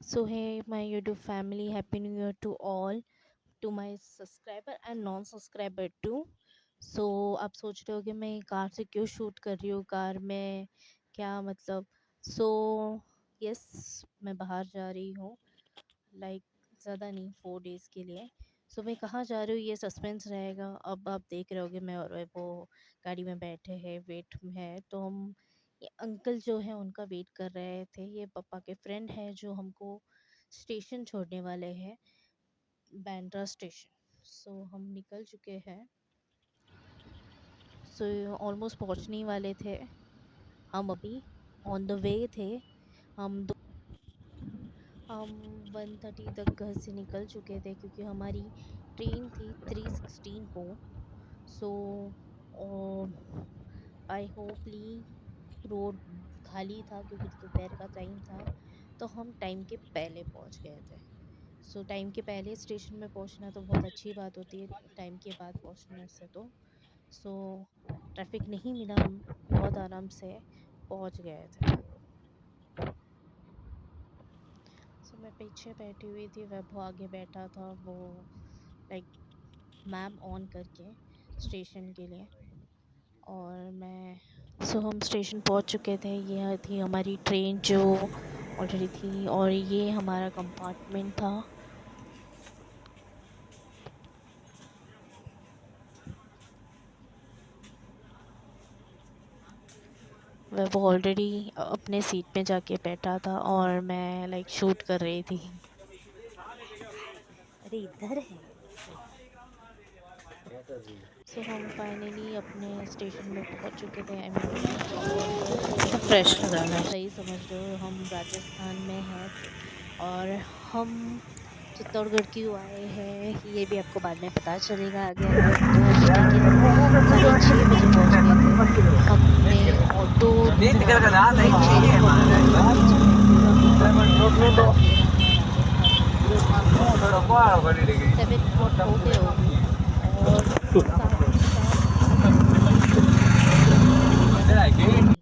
So hey my YouTube family, happy new year to all, to my subscriber and non subscriber too. So आप सोच रहे हो कि मैं कार से क्यों शूट कर रही हूँ, कार में क्या मतलब। सो यस, मैं बाहर जा रही हूँ, लाइक ज़्यादा नहीं, 4 डेज़ के लिए। सो मैं कहाँ जा रही हूँ ये सस्पेंस रहेगा। अब आप देख रहे होगे मैं और वो गाड़ी में बैठे हैं, वेट में है, तो हम ये अंकल जो है उनका वेट कर रहे थे। ये पापा के फ्रेंड हैं जो हमको स्टेशन छोड़ने वाले हैं, बैंड्रा स्टेशन। सो हम निकल चुके हैं। सो ऑलमोस्ट पहुंचने ही वाले थे। हम अभी ऑन द वे थे। हम 1:30 तक घर से निकल चुके थे क्योंकि हमारी ट्रेन थी 3:16 को। सो आई होपली रोड खाली था क्योंकि दोपहर का टाइम था, तो हम टाइम के पहले पहुंच गए थे। सो टाइम के पहले स्टेशन में पहुंचना तो बहुत अच्छी बात होती है, टाइम के बाद पहुंचने से तो। सो ट्रैफिक नहीं मिला, हम बहुत आराम से पहुंच गए थे। सो मैं पीछे बैठी हुई थी, वह आगे बैठा था, वो लाइक मैप ऑन करके स्टेशन के लिए। और मैं हम स्टेशन पहुंच चुके थे। यह थी हमारी ट्रेन जो ऑलरेडी थी, और ये हमारा कंपार्टमेंट था। वह वो ऑलरेडी अपने सीट पे जाके बैठा था और मैं लाइक शूट कर रही थी। अरे इधर है। हम फाइनली अपने स्टेशन में पहुंच चुके थे, आई मीन। और फ्रेश लग रहा है। सही समझ रहे हो, हम राजस्थान में हैं। और हम चित्तौड़गढ़ क्यों आए हैं ये भी आपको बाद में पता चलेगा आगे आगे। तो लेकिन हम 6:30 बजे पहुंच गए थे। हमने ऑटो ढूंढा, लाइक शेयरिंग ऑटो ढूंढी अपनी जगह पे, ताकि हमारा हम 7 हो गए होंगे। और साथ ही साथ यह थी हमारी और मैं भी पीछे बैठी हुई थी अपने पापा के साथ।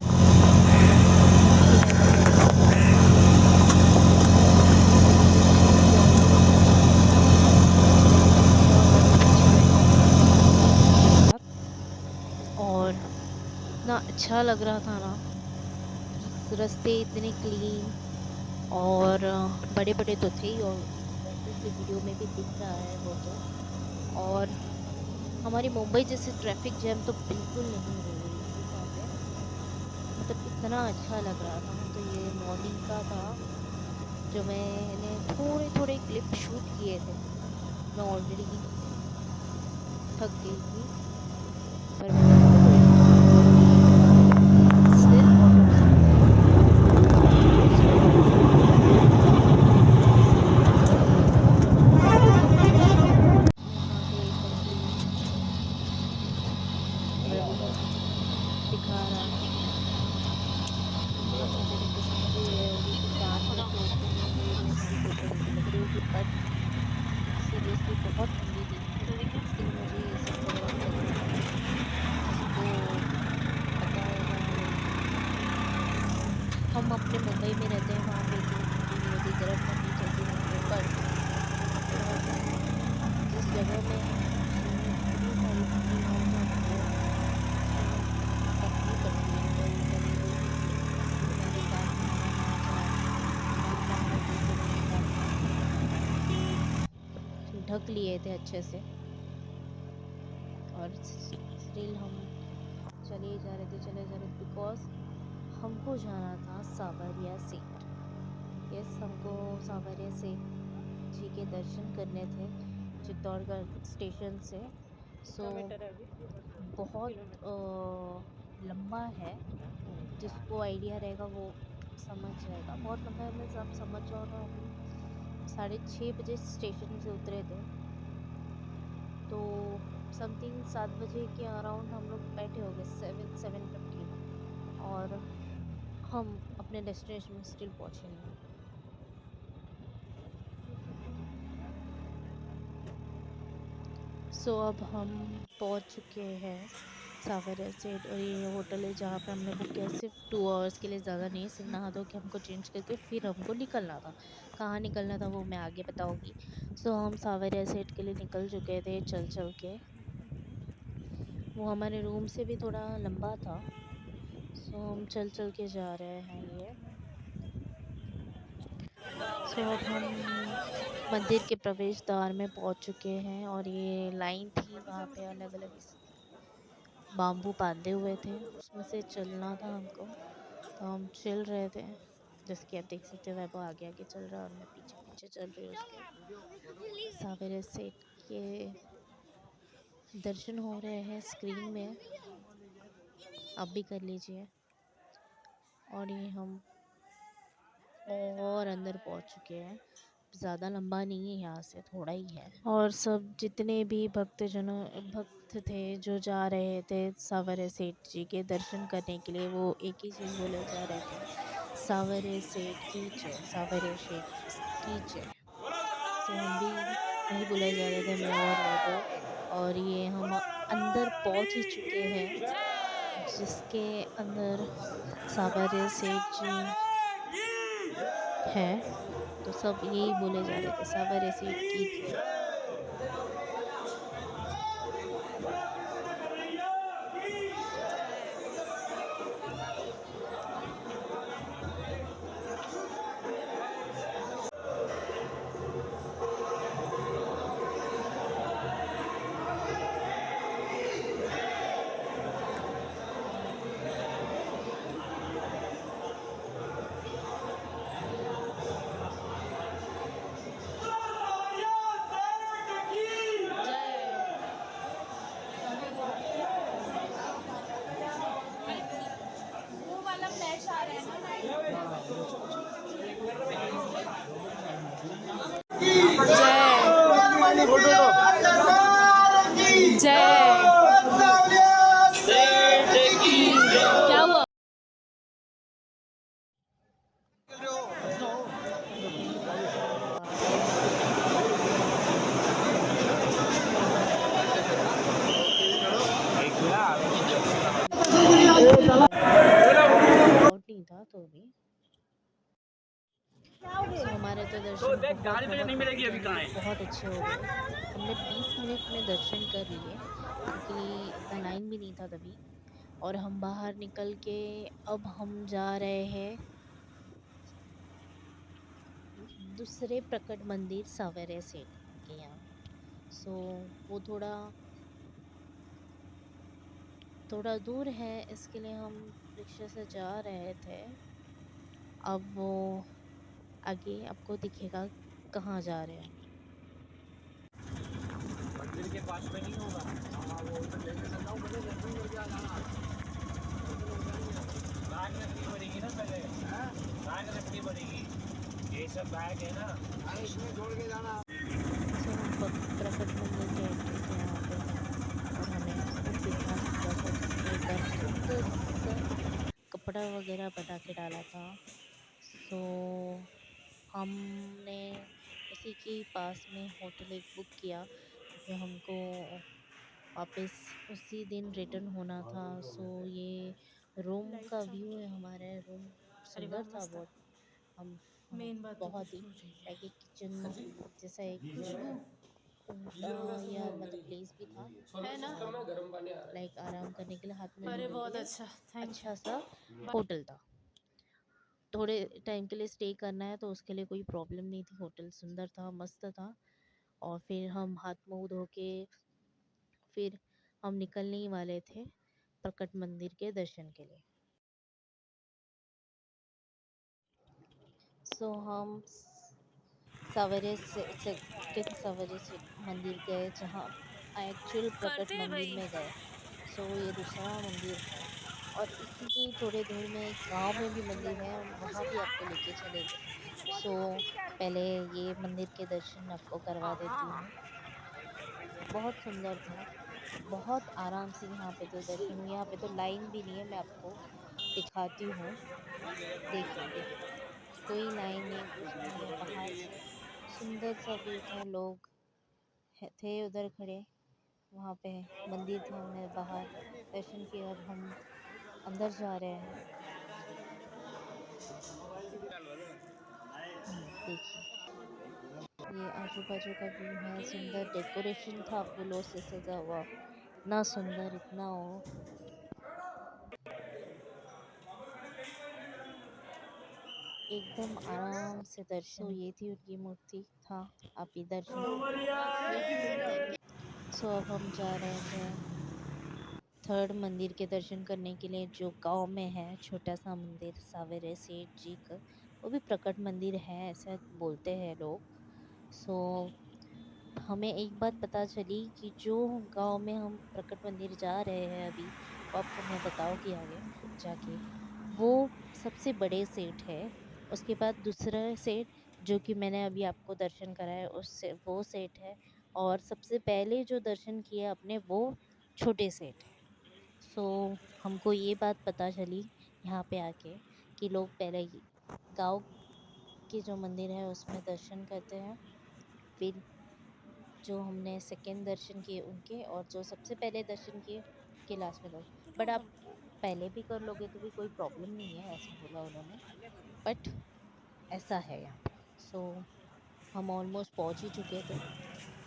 और इतना अच्छा लग रहा था ना, रास्ते इतने क्लीन और बड़े बड़े तो थे ही, और ऑब्वियसली वीडियो में भी दिख रहा है वो तो। और हमारी मुंबई जैसे ट्रैफिक जैम तो बिल्कुल नहीं हो रही थी वहाँ पे। मतलब इतना अच्छा लग रहा था। तो ये मॉर्निंग का था जो मैंने थोड़े थोड़े क्लिप शूट किए थे। मैं ऑलरेडी थक गई थी, पर मैंने थोड़े थोड़े शूट किए थे। Still it's beautiful. यहाँ पे एकदम क्लीन वेदर दिखा रहा है। अब मुझे देख के समझ ही गए होगे कि कान में तो ओपन हुए हुए मेरी फ़ोटो नहीं लग रही होगी, बट सीरियसली बहुत ठंडी थी, इसके लिए मुझे ये सब वगैरह नहीं लग रहा था। जिसको पता होगा, लाइक हम अपने मुंबई में रहते हैं, वहाँ पे इतनी ठंडी नहीं होती, गर्म ठंडी चलती रहती है। बट हम जिस जगह में हैं उसमें इतनी सारी ठंडी है जो हमको सहन करनी पड़ती है। कभी कभी होती थी कि मैं दुकान में हवा ना जाए, मैं बाहर बिल्कुल नहीं निकाल पाती थी। ढक लिए थे अच्छे से, और स्टिल हम चले जा रहे थे, चले जा रहे थे, बिकॉज हमको जाना था सावरिया सेठ। यस, हमको सावरिया सेठ जी के दर्शन करने थे चित्तौड़गढ़ स्टेशन से। सो बहुत लंबा है, जिसको आइडिया रहेगा वो समझ जाएगा। बहुत लंबा है मीन्स आप समझ जाओ ना। हम 6:30 स्टेशन से उतरे थे, तो समथिंग 7 बजे के अराउंड हम लोग बैठे हो गए, 7:15। और हम अपने डेस्टिनेशन में स्टिल पहुँचे नहीं। अब हम पहुँच चुके हैं सावरिया सेट, और ये होटल है जहाँ पे हमने बुक किया सिर्फ 2 आवर्स के लिए, ज़्यादा नहीं। सिर्फ नहा धो के हमको चेंज करके फिर हमको निकलना था। कहाँ निकलना था वो मैं आगे बताऊँगी। सो हम सावरिया सेट के लिए निकल चुके थे चल चल के। वो हमारे रूम से भी थोड़ा लंबा था। सो हम चल चल के जा रहे हैं ये। सो अब हम मंदिर के प्रवेश द्वार में पहुंच चुके हैं, और ये लाइन थी वहाँ पे, अलग अलग बाम्बू बांधे हुए थे, उसमें से चलना था हमको। तो हम चल रहे थे, जैसे कि आप देख सकते हो वैभव आगे आगे चल रहा है और मैं पीछे पीछे चल रही हूँ उसके। सावेरे सेठ के दर्शन हो रहे हैं स्क्रीन में, आप भी कर लीजिए। और ये हम और अंदर पहुंच चुके हैं। ज़्यादा लंबा नहीं है, यहाँ से थोड़ा ही है। और सब जितने भी भक्त थे जो जा रहे थे सावरे सेठ जी के दर्शन करने के लिए, वो एक ही चीज़ बोले जा रहे थे, सावरे सेठ की जय, सावरे सेठ की जय। तो हम भी वही बोले जा रहे थे, मैं और वैभव। और ये हम अंदर पहुंच ही चुके हैं, जिसके अंदर सावरे सेठ जी है। तो सब यही बोले जा रहे थे, सावरे सेठ की जय। क्या हुआ? आउट नहीं था तो भी हमारे तो दर्शन बहुत अच्छे हो गए। हमने 20 मिनट में दर्शन कर लिए, क्योंकि इतना लाइन भी नहीं था तभी। और हम बाहर निकल के अब हम जा रहे हैं दूसरे प्रकट मंदिर सावेरे सेठ के यहाँ। सो वो थोड़ा थोड़ा दूर है, इसके लिए हम रिक्शा से जा रहे थे। अब वो आगे आपको दिखेगा कहाँ जा रहे हैं। मंदिर के पास में नहीं होगा। हाँ, वो तो लेके चलता हूँ, मुझे जल्दी हो जाना। बैग रखनी पड़ेगी ना पहले। बैग रखनी पड़ेगी, ये सब बैग है ना, इसमें जोड़ के जाना। सो हम प्रकट मंदिर के एंट्री के यहाँ पे हैं, और हमें खूब इतना सुंदर सा, जिसने एकदम सुंदर सा कपड़ा वगैरह बना के डाला था। सो हमने उसी के पास में होटल एक बुक किया, क्योंकि हमको वापस उसी दिन रिटर्न होना था। सो ये रूम का व्यू है, हमारा रूम सुंदर था बहुत। हम बहुत ही लाइक एक किचन जैसा एक या मतलब प्लेस भी था, लाइक आराम करने के लिए, हाथ में धोने के लिए अच्छा सा होटल था। थोड़े टाइम के लिए स्टे करना है तो उसके लिए कोई प्रॉब्लम नहीं थी, होटल सुंदर था, मस्त था। और फिर हम हाथ मुंह धो के फिर हम निकलने ही वाले थे प्रकट मंदिर के दर्शन के लिए। सो हम सवेरे से मंदिर गए, जहाँ एक्चुअल प्रकट मंदिर में गए। सो ये दूसरा मंदिर है, और इसी के थोड़े दूर में एक गांव में भी मंदिर है, हम वहाँ भी आपको लेके चलेंगे। सो पहले ये मंदिर के दर्शन आपको करवा देती हूँ। बहुत सुंदर था, बहुत आराम से यहाँ पे तो दर्शन हुए। यहाँ पे तो लाइन भी नहीं है, मैं आपको दिखाती हूँ। देखिए देखिए, कोई लाइन नहीं, कुछ नहीं है। बाहर से सुंदर सा व्यू था, लोग थे उधर खड़े। वहाँ पे मंदिर था, हमने बाहर दर्शन किए। अब हम अंदर जा रहे हैं। देखिए, ये आजू बाजू का व्यू है। सुंदर डेकोरेशन था, फूलों से सजा हुआ। इतना सुंदर, इतना हो, एकदम आराम से दर्शन। ये थी उनकी मूर्ति था, आप ये दर्शन। अब हम जा रहे थे थर्ड मंदिर के दर्शन करने के लिए, जो गांव में है। छोटा सा मंदिर, सावेरे सेठ जी का, वो भी प्रकट मंदिर है ऐसा बोलते हैं लोग। सो हमें एक बात पता चली कि जो गांव में हम प्रकट मंदिर जा रहे हैं अभी, वो आपको मैं बताऊंगी आगे जाके, वो सबसे बड़े सेठ है। उसके बाद दूसरा सेठ जो कि मैंने अभी आपको दर्शन कराया, उससे वो सेठ है। और सबसे पहले जो दर्शन किए अपने, वो छोटे सेठ है। सो हमको ये बात पता चली यहाँ पे आके कि लोग पहले गांव के जो मंदिर है उसमें दर्शन करते हैं, फिर जो हमने सेकंड दर्शन किए उनके, और जो सबसे पहले दर्शन किए के लास्ट में दर्शन। बट आप पहले भी कर लोगे तो भी कोई प्रॉब्लम नहीं है, ऐसा बोला उन्होंने। बट ऐसा है यहाँ पे। सो हम ऑलमोस्ट पहुँच ही चुके थे।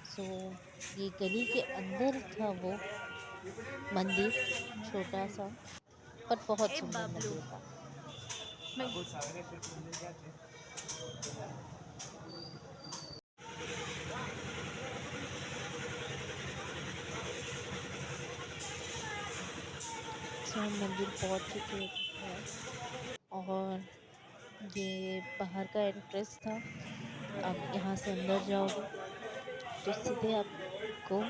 सो ये गली के अंदर था वो मंदिर, छोटा सा पर बहुत सुंदर मंदिर था। सो हम मंदिर पहुँच चुके हैं, और ये बाहर का एंट्रेंस था। आप यहाँ से अंदर जाओगे तो सीधे आपको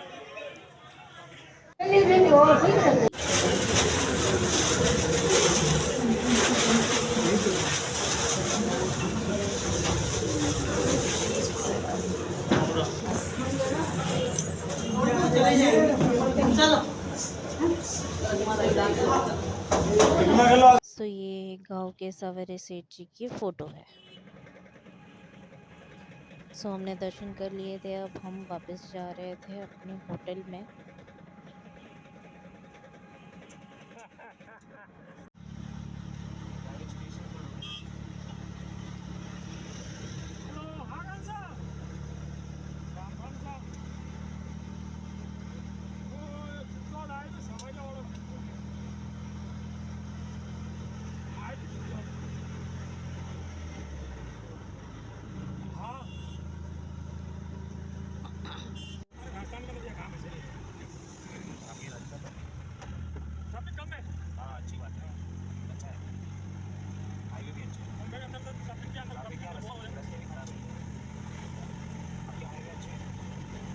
सो ये गांव के सवेरे सेठ जी की फोटो है। सो हमने दर्शन कर लिए थे, अब हम वापस जा रहे थे अपने होटल में।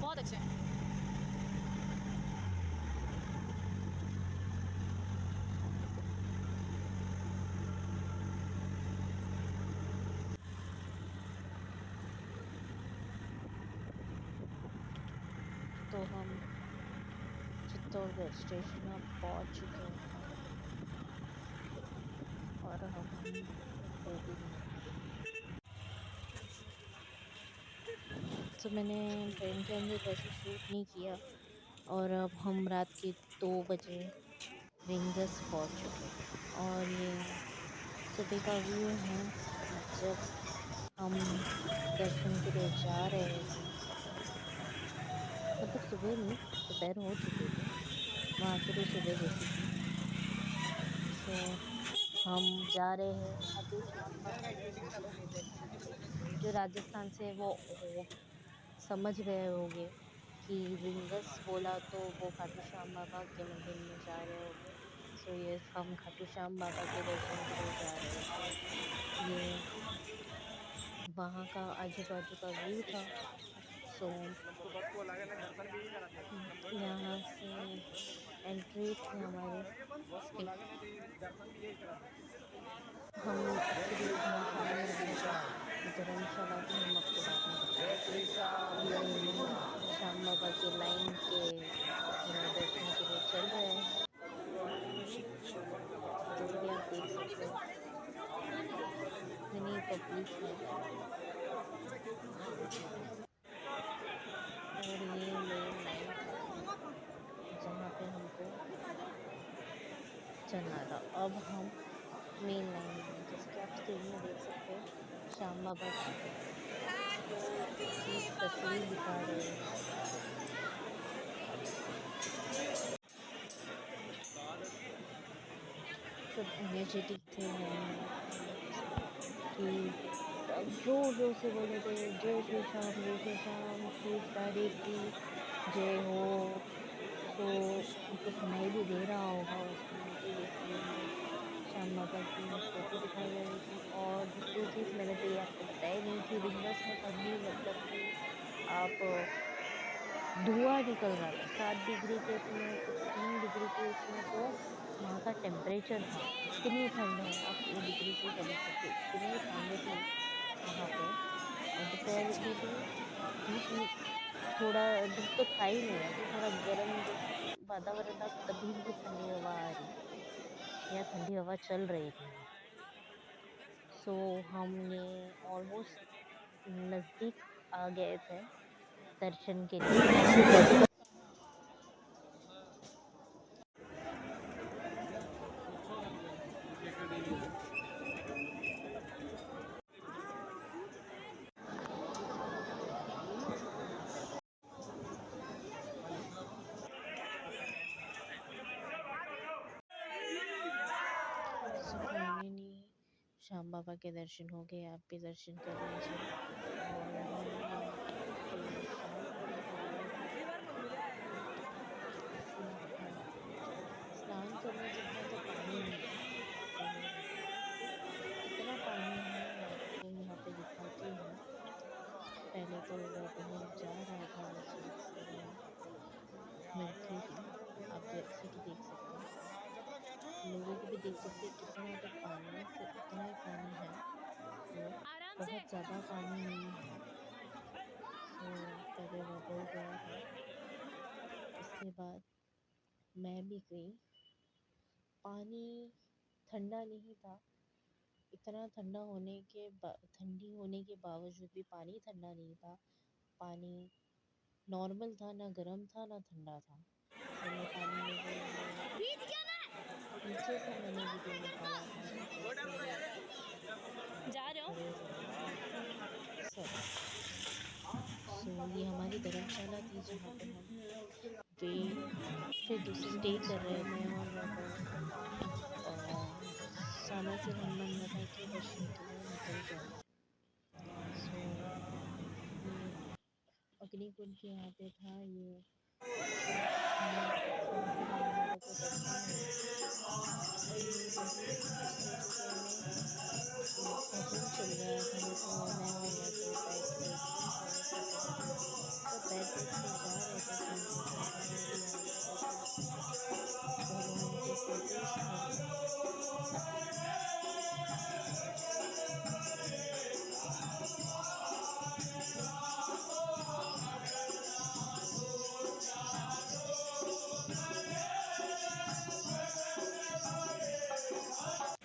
बहुत अच्छे हैं। तो हम चित्तौड़गढ़ स्टेशन अब पहुंच चुके हैं, और हम रेडी हैं। तो मैंने ट्रेन के अंदर वैसे शूट नहीं किया, और अब हम रात के 2 बजे रिंगस पहुंच चुके हैं। और ये सुबह का व्यू है, जब हम दर्शन के लिए जा रहे थे। मतलब सुबह नहीं, दोपहर हो चुकी थी, वहाँ से भी सुबह जैसी थी। सो हम जा रहे हैं खाटू श्याम बाबा के मंदिर। जो राजस्थान से वो समझ गए होंगे कि रिंगस बोला तो वो खाटू श्याम बाबा के मंदिर में जा रहे होंगे। सो ये हम खाटू श्याम बाबा के दर्शन के लिए जा रहे थे। ये वहाँ का आजू बाजू का व्यू था। सो यहाँ से एंट्री थी हमारी। हम एक्चुअली धर्मशाला में रुके थे, धर्मशाला की हम आपको बाद में बताएंगे। ये श्याम बाबा के लाइन के दर्शन के लिए चल रहे हैं, जैसे कि आप देख सकते हो इतनी पब्लिक है। और ये मेन लाइन था, चलना था। अब हम मेन लाइन में, जैसे कि आप स्क्रीन में देख सकते हैं, श्याम बाबा की तस्वीर दिखा रहे हैं। सब एनर्जेटिक थे लाइन में कि सब जोर जोर से बोले थे, जय श्री श्याम, जय श्री श्याम, श्री देवी, जय हो। तो उनको सुनाई भी दे रहा होगा उसमें कि स्क्रीन में श्याम बाबा की फोटो दिखाई दे रही थी। और दूसरी चीज़ मैंने तो ये आपको बताई नहीं कि रिंगस में तभी मतलब कि आप धुआं निकल रहा था 7 डिग्री के उसमें, 16 डिग्री के उसमें। तो वहाँ का टेम्परेचर था, इतनी ठंड है, आप ये डिग्री से समझ सकते हो, इतनी ठंड थी वहाँ पे। और दोपहर में भी थोड़ा धूप तो था ही नहीं, ऐसे थोड़ा गर्म वातावरण था, तभी भी ठंडी हवा आ रही थी या ठंडी हवा चल रही थी। सो हमने ऑलमोस्ट नज़दीक आ गए थे दर्शन के लिए। सो फाइनली श्याम बाबा के दर्शन हो गए, आप भी दर्शन कर लीजिए। और हमने फिर शाम को स्नान करने जितना तो पानी नहीं था, तो कितना पानी है मैं आपको यहाँ पे दिखाती हूँ। पहले तो वैभव जा रहा था नीचे मिलके ही, आप जैसे कि देख सकते हैं, लोगों को भी देख सकते हैं कितना तक पानी है, तो उतना ही पानी है, वो आराम से। बहुत ज़्यादा पानी नहीं है। तो पहले वैभव गया था, उसके बाद मैं भी गई। पानी ठंडा नहीं था, इतना ठंडी होने के बावजूद भी पानी ठंडा नहीं था। पानी नॉर्मल था, ना गर्म था ना ठंडा था। तो मैं पानी में गई, पीछे से मैंने वीडियो निकाला था कि कैसे जा रहे हो? खड़े रहे सब। सो ये हमारी धर्मशाला थी जहाँ पे हम वे फिर दूसरे स्टे कर रहे थे। और सालासर हनुमान माता के दर्शन के लिए निकल गए। सो ये अग्निकुंड के यहाँ पे था ये, सालासर हनुमान माता के दर्शन हुए। भजन चल रहा था, तो मैं और वैभव बैठ के सब बैठ बैठ के जा रहे थे, सुनते थे, गाने भी आ रहे थे, भगवान के फोटोज थे।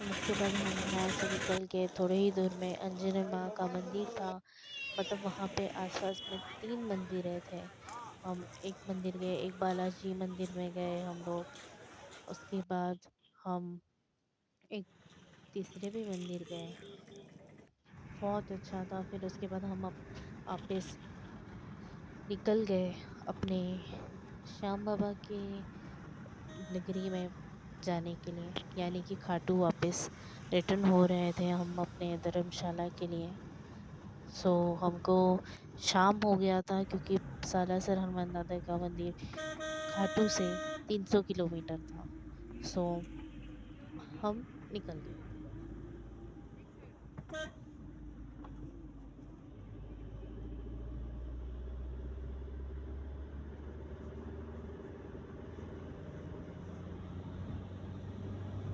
उसके बाद हम वहाँ से निकल के थोड़े ही दूर में अंजनी माँ का मंदिर था। मतलब वहाँ पे आसपास में 3 मंदिरें थे। हम एक मंदिर गए, एक बालाजी मंदिर में गए हम लोग। उसके बाद हम एक तीसरे भी मंदिर गए, बहुत अच्छा था। फिर उसके बाद हम वापस निकल गए अपने श्याम बाबा के नगरी में जाने के लिए, यानी कि खाटू वापस रिटर्न हो रहे थे हम अपने धर्मशाला के लिए। सो हमको शाम हो गया था, क्योंकि सालासर हनुमान दादा का मंदिर खाटू से 300 किलोमीटर था। सो हम निकल गए।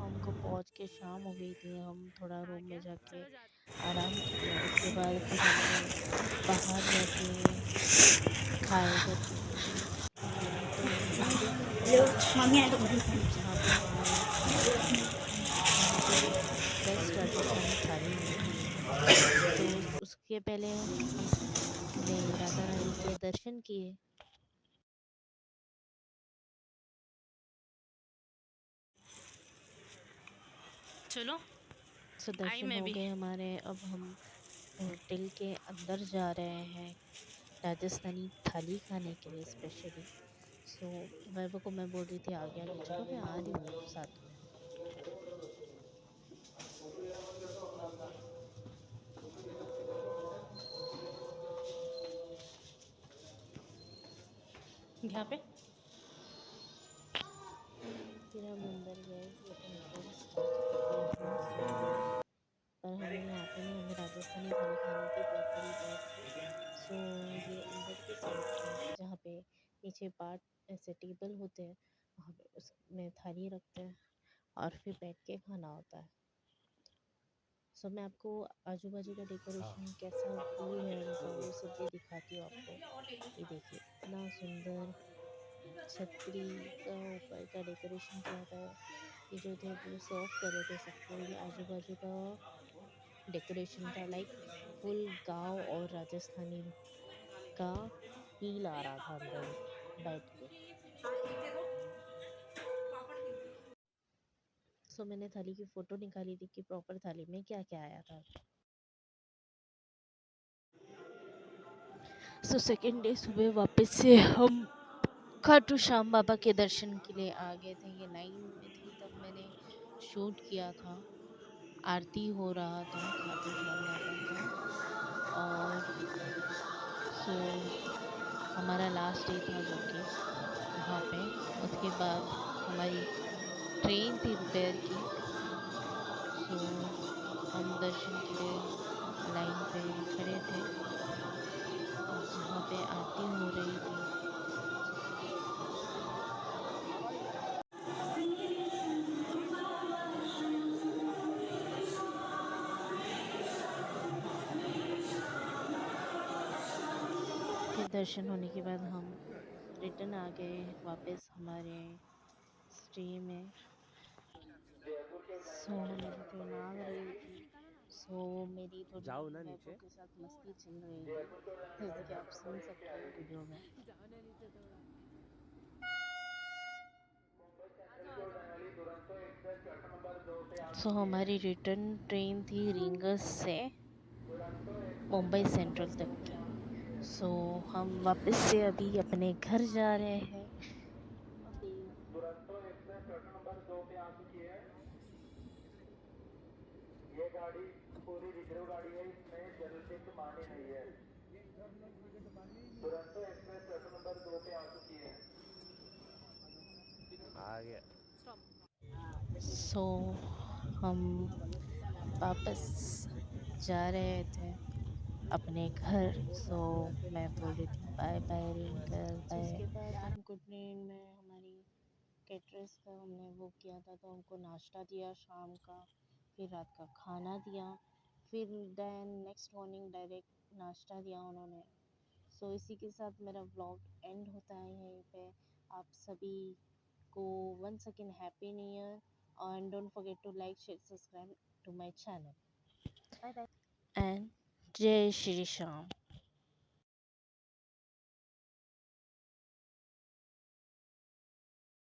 हमको पहुंच के शाम हो गई थी, हम थोड़ा रूम में जाके चलो जाते आराम किया। उसके बाद फिर हमने बाहर जाके खाए करके हेलो मम्मी आए तो जहाँ पे हमें बेस्ट राजस्थानी थाली मिली। तो उसके पहले हमने राधा रानी के दर्शन किए। चलो सो आई दर्शन मैं हो भी। गए हमारे। अब हम होटल के अंदर जा रहे हैं राजस्थानी थाली खाने के लिए स्पेशली। सो वैभव को मैं बोल रही थी आगे आगे चलो, मैं आ रही हूँ साथ में। यहाँ पे फिर हम अंदर गए, ये एंट्रेंस था। ये हम सो गए, पर हमें यहाँ पे नहीं, हमें राजस्थानी थाली खानी थी प्रॉपर ही बैठ के। सो ये अंदर की साइड था जहाँ पे नीचे पार्ट ऐसे टेबल होते हैं, वहाँ पे उसमें थाली रखते हैं और फिर बैठ के खाना होता है। सो मैं आपको आजू बाजू का डेकोरेशन कैसा व्यू है उनका वो सब भी दिखाती हूँ आपको। ये देखिए इतना सुंदर छतरी का ऊपर का डेकोरेशन किया था। ये जो थे वो सर्व कर रहे थे सबको। ये आजू बाजू का डेकोरेशन था, लाइक फुल गांव और राजस्थानी का फील आ रहा था अंदर बैठ के। सो मैंने थाली की फ़ोटो निकाली थी कि प्रॉपर थाली में क्या क्या आया था। सो सेकेंड डे सुबह वापस से हम खाटू श्याम बाबा के दर्शन के लिए आ गए थे। ये 9 में थी तब मैंने शूट किया था। आरती हो रहा था खाटू श्याम बाबा का। और सो हमारा लास्ट डे था जो कि वहाँ पे। उसके बाद हमारी ट्रेन थी दोपहर की। सो हम दर्शन के लिए लाइन पे खड़े थे जहाँ पे आरती हो रही थी। फिर दर्शन होने के बाद हम रिटर्न आ गए वापस हमारे स्टे में। सो मेरी ट्रेन आ रही थी। सो मेरी थोड़ी जाओ ना वैभव नीचे। के साथ मस्ती चल रही थी, जैसे कि आप सुन सकते हो वीडियो में। सो हमारी रिटर्न ट्रेन थी रींगस से मुंबई सेंट्रल तक की। सो हम वापस से अभी अपने घर जा रहे हैं। अभी ये गाड़ी पूरी रिजर्व गाड़ी है, इसमें जनरल सीट मानी नहीं है। दुरंतो एक्सप्रेस प्लेटफॉर्म नंबर 2 पे आ चुकी है। आ गया। सो हम वापस जा रहे थे अपने घर। सो मैं बोल रही थी बाय बाय रिंकल बाय। उसके बाद हमको ट्रेन में हमारी कैटरर्स का हमने वो किया था तो उनको नाश्ता दिया शाम का, फिर रात का खाना दिया, फिर देन नेक्स्ट मॉर्निंग डायरेक्ट नाश्ता दिया उन्होंने। सो इसी के साथ मेरा व्लॉग एंड होता है यहीं पे। आप सभी को once again happy new year and don't forget to like share subscribe to my channel. Bye bye and जय श्री श्याम।